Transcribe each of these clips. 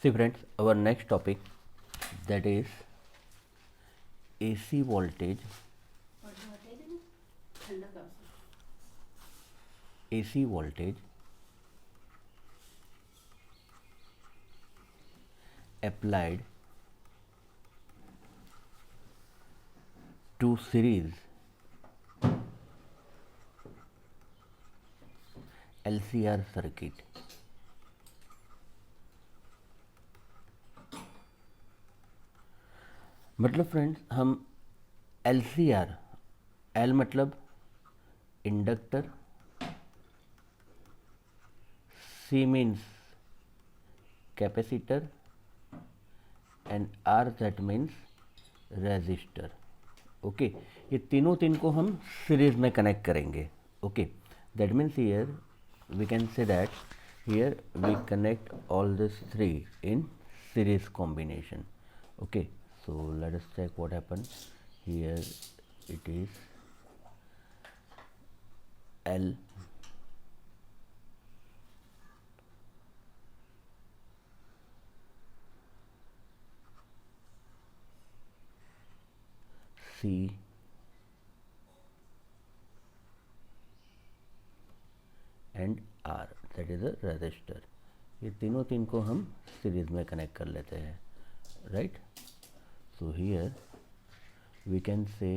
See friends, our next topic, that is AC voltage, AC voltage applied to series LCR circuit. मतलब friends हम LCR, L मतलब inductor, C means capacitor and R that means resistor. Okay, ये तीन को हम series में connect करेंगे. Okay, that means here we can say that here we connect all this three in series combination. Okay, so let us check what happened here. It is L, C and R, that is a resistor. ये तीन को हम series में connect कर लेते हैं, right. So here we can say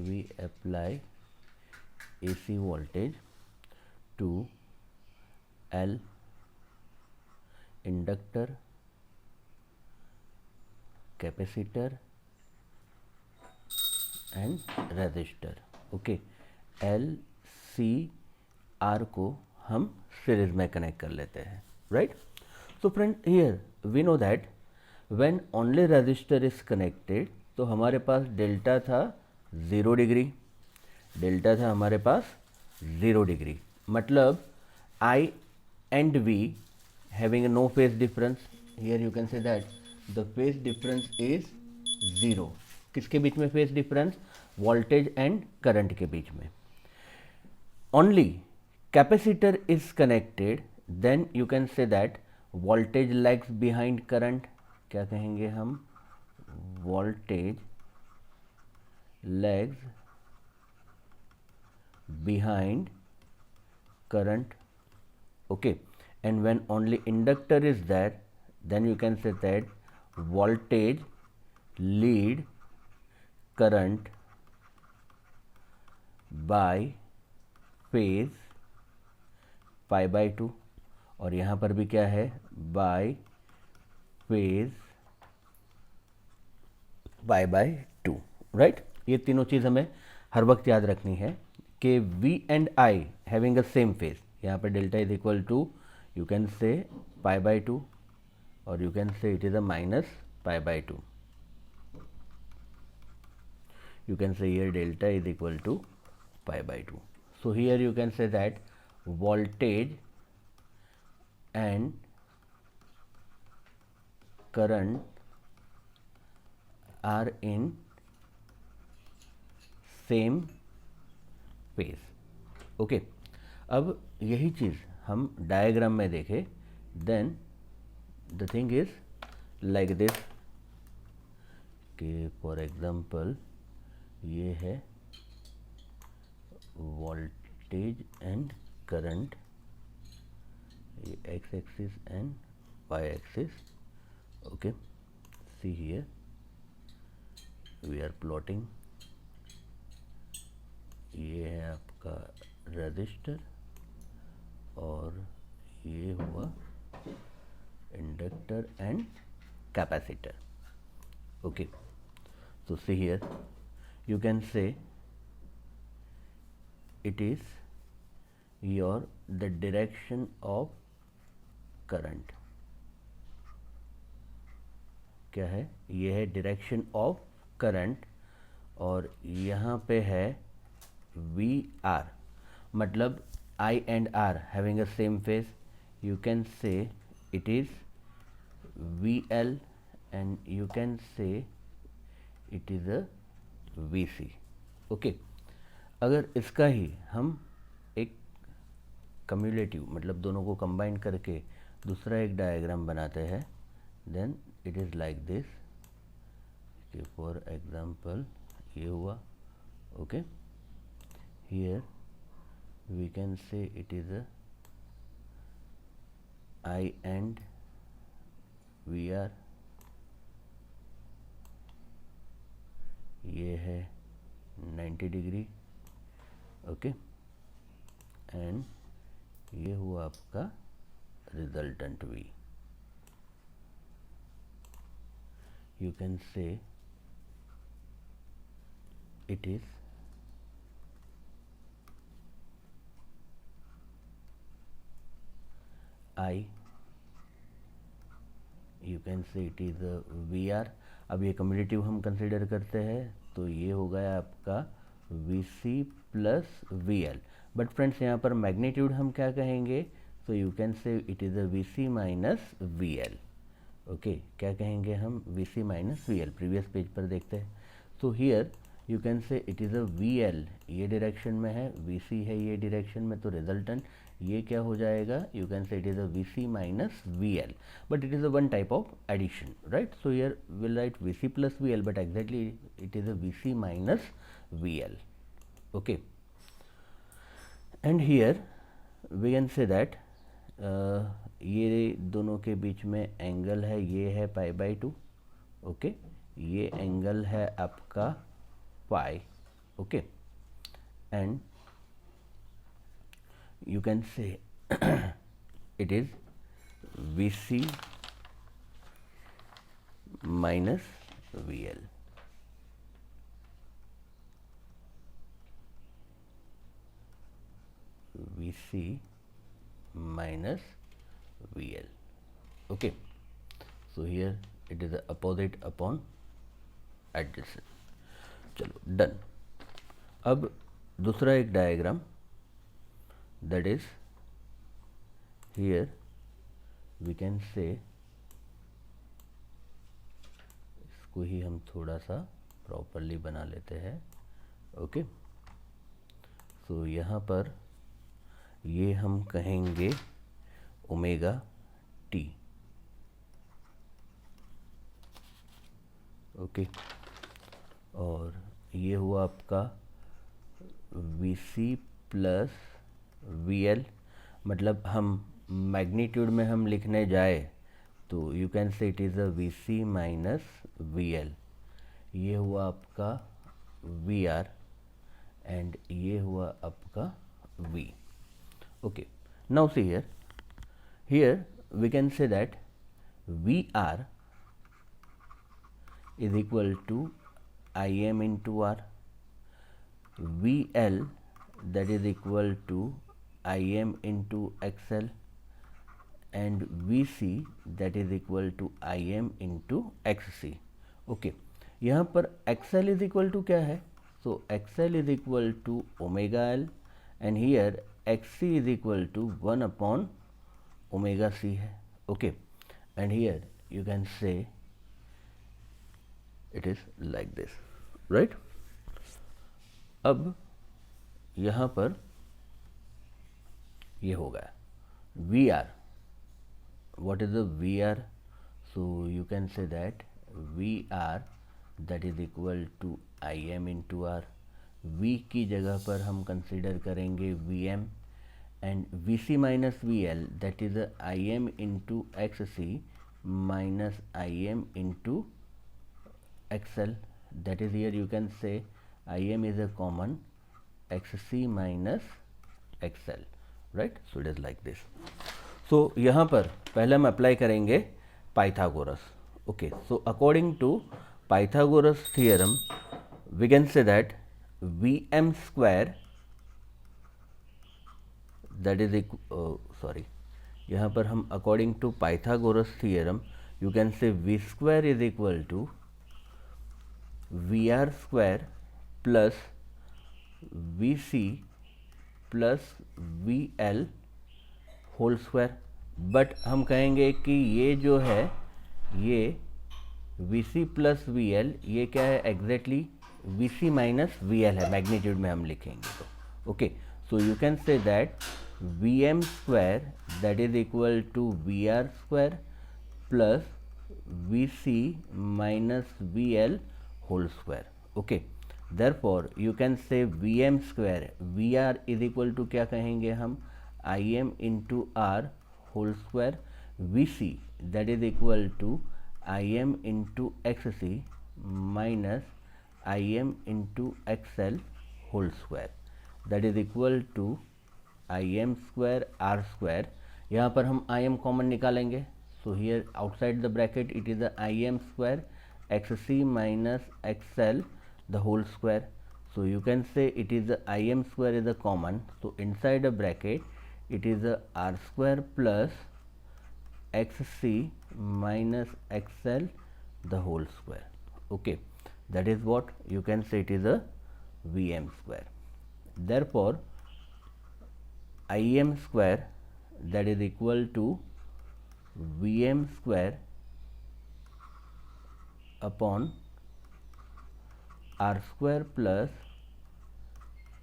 we apply AC voltage to L, inductor, capacitor and resistor. Okay, L, C, R को हम सीरीज में कनेक्ट कर लेते हैं, right. So friend, here we know that when only resistor is connected, तो हमारे पास delta था 0 degree, delta था हमारे पास 0 डिग्री. मतलब I and V having a no phase difference, here you can say that the phase difference is 0. किसके बीच में phase difference? Voltage and current के बीच में. Only capacitor is connected, then you can say that voltage lags behind current. क्या कहेंगे हम? Voltage lags behind current. Okay, and when only inductor is there, then you can say that voltage lead current by phase pi by 2. और यहाँ पर भी क्या है? Bye phase pi by 2, right. ये तीनों चीज़ हमें हर वक्त याद रखनी है कि V and I having a same phase. यहाँ पर delta is equal to, you can say pi by 2, or you can say it is a minus pi by 2. You can say here delta is equal to pi by 2. So here you can say that voltage and current are in same phase. Okay, अब यही चीज़ हम diagram में देखें, then the thing is like this कि for example ये है voltage and current, ये x axis and y axis. Okay, see here we are plotting. ये है आपका resistor और ये हुआ inductor and capacitor. Okay, so see here you can say it is your the direction of current. क्या है? ये है direction of current और यहाँ पे है VR. मतलब I and R having a same phase, you can say it is VL and you can say it is a VC. Okay, अगर इसका ही हम एक कम्युलेटिव मतलब दोनों को कंबाइन करके दूसरा एक डायग्राम बनाते हैं, then it is like this, for example ये हुआ, okay, here we can say it is a I and VR, ये है 90 डिग्री, ओके, एंड ये हुआ आपका resultant V. You can say it is I, you can say it is a VR. अब ये commutative हम कंसिडर करते हैं, तो ये हो गया आपका VC plus VL. But friends यहाँ पर मैग्नीट्यूड हम क्या कहेंगे, तो you can say it is a VC minus VL. Okay, क्या कहेंगे हम, VC minus VL. Previous page पर देखते हैं. So here you can say it is a VL, ये डायरेक्शन में है, VC है ये डायरेक्शन में, तो रिजल्टेंट ये क्या हो जाएगा, you can say it is a VC minus VL. But it is a one type of addition, right. So here will write VC plus VL, but exactly it is a VC minus VL. Okay, and here we can say that ये दोनों के बीच में angle है, ये है π/2, okay, ये angle है आपका pi, okay, and you can say it is VC minus VL. VC minus VL. Okay, so here it is the opposite upon adjacent. चलो डन. अब दूसरा एक diagram, that is here we can say, इसको ही हम थोड़ा सा properly बना लेते हैं, ओके. सो यहाँ पर ये हम कहेंगे ओमेगा टी, ओके, और ये हुआ आपका VC प्लस VL. मतलब हम मैग्नीट्यूड में हम लिखने जाए तो you can say it is a VC minus VL. ये हुआ आपका VR एंड ये हुआ आपका V. Okay, now see here we can say that VR is equal to IM into R, VL that is equal to IM into XL, and VC that is equal to IM into XC. Okay, यहाँ पर XL is equal to क्या है, so XL is equal to omega L, and here XC is equal to 1 upon omega C है, okay, and here you can say it is like this, right. अब यहाँ पर ये हो गया VR. what is the VR, so you can say that VR that is equal to IM into R. V की जगह पर हम कंसिडर करेंगे VM, and VC minus VL that is a IM into XC minus IM into XL, that is here you can say IM is a common, XC minus XL, right. so it is like this. so यहाँ पर पहले हम apply करेंगे Pythagoras. Okay, so according to Pythagoras theorem we can say that VM square that is sorry, यहाँ पर हम according to Pythagoras theorem you can say V square is equal to VR square plus VC plus VL whole square. But हम कहेंगे कि ये जो है ये VC प्लस VL ये क्या है, एग्जैक्टली VC माइनस VL है, मैग्नीट्यूड में हम लिखेंगे तो. Okay, so you can say that VM square that is equal to VR square plus VC minus VL whole square. Okay, therefore you can say VM square, VR is equal to क्या कहेंगे हम, IM into R whole square, VC that is equal to IM into XC minus IM into XL whole square, that is equal to IM square R square. यहाँ पर हम IM common निकालेंगे, so here outside the bracket it is the IM square XC minus XL the whole square. So you can say it is the IM square is the common, so inside a bracket it is the R square plus XC minus XL the whole square. Okay, that is what you can say, it is a VM square. Therefore IM square that is equal to VM square upon R square plus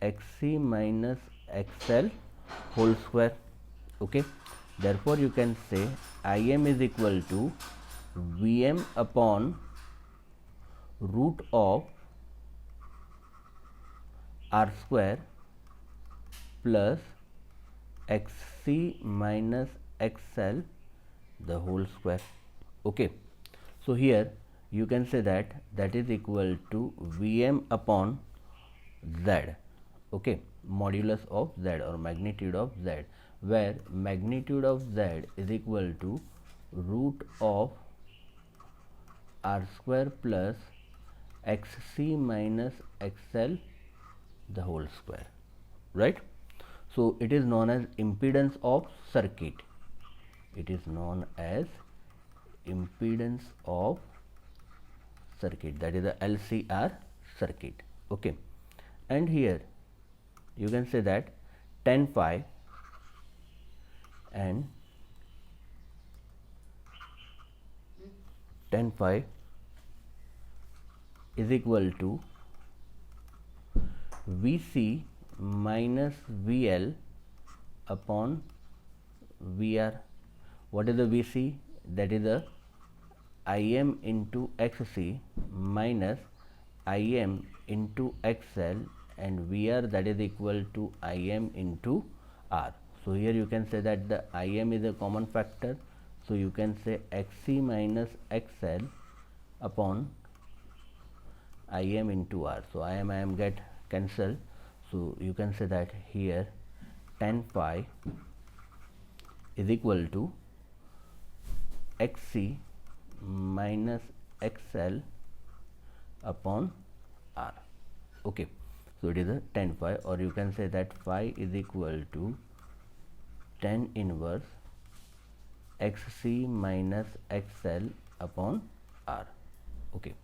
XC minus XL whole square. Okay, therefore you can say IM is equal to VM upon root of R square plus XC minus XL the whole square. Okay, so here you can say that that is equal to Vm upon Z. Okay, modulus of Z or magnitude of Z, where magnitude of Z is equal to root of R square plus XC minus XL the whole square, right? So it is known as impedance of circuit. It is known as impedance of circuit, that is the LCR circuit. Okay, and here you can say that tan phi and tan phi is equal to VC minus VL upon VR. What is the VC? That is the IM into XC minus IM into XL, and VR that is equal to IM into R. So here you can say that the IM is a common factor, so you can say XC minus XL upon IM into R. So IM get cancelled, so you can say that here tan phi is equal to XC minus XL upon R. Okay, so it is a tan phi, or you can say that phi is equal to tan inverse XC minus XL upon R. Okay,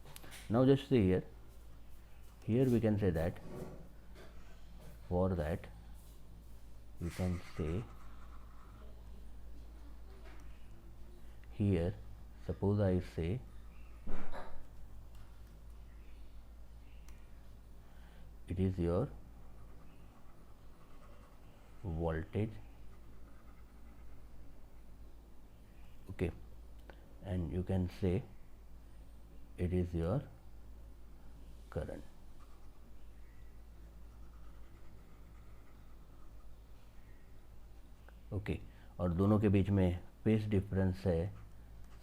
now just see here, we can say that for that you can say here, suppose I say it is your voltage, okay, and you can say it is your current. Okay, और दोनों के बीच में phase difference है,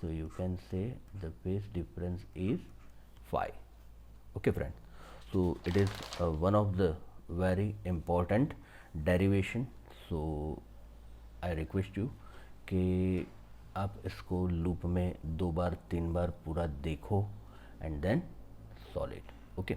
so you can say the phase difference is phi. Okay friend, so it is one of the very important derivation. So I request you कि आप इसको loop में 2 बार 3 बार पूरा देखो and then solve it. Okay.